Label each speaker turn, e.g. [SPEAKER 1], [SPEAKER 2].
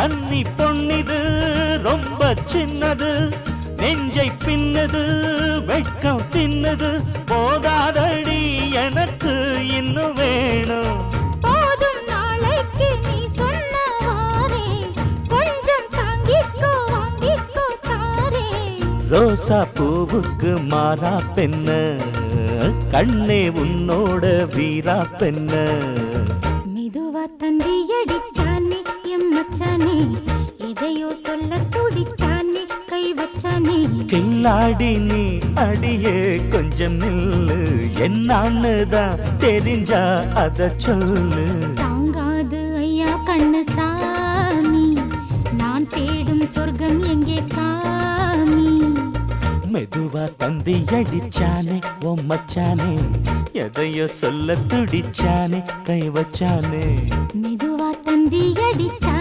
[SPEAKER 1] கன்னி பொன்னிது ரொம்ப சின்னது நெஞ்சை பின்னது வெட்கம் தின்னது போதாதடி எனக்கு இன்னும் வேணும்
[SPEAKER 2] போதும் நாளைக்கு நீ சொன்னவாறே கொஞ்சம் தாங்கிக்கோ வாங்கிக்கோ தாரே
[SPEAKER 1] ரோசா பூவுக்கு மாறா பெண்ண கண்ணே உன்னோட வீரா பெண்ண
[SPEAKER 2] மெதுவா தந்தி அடிச்சானே எம் மச்சானே எதையோ சொல்ல துடிச்சானே கை வச்சானே
[SPEAKER 1] கில்லாடி நீ அடியே கொஞ்சம் நில்லு என்னான்னு தான் தெரிஞ்சா அத சொல்லு
[SPEAKER 2] தாங்காது ஐயா கண்ணு சாமி நான் தேடும் சொர்க்கம் எங்கே காமி
[SPEAKER 1] மெதுவா தந்தி அடிச்சானே ஓ மச்சானே எதையோ சொல்ல துடிச்சானே கை வச்சானே
[SPEAKER 2] மெதுவா தந்தி அடிச்சா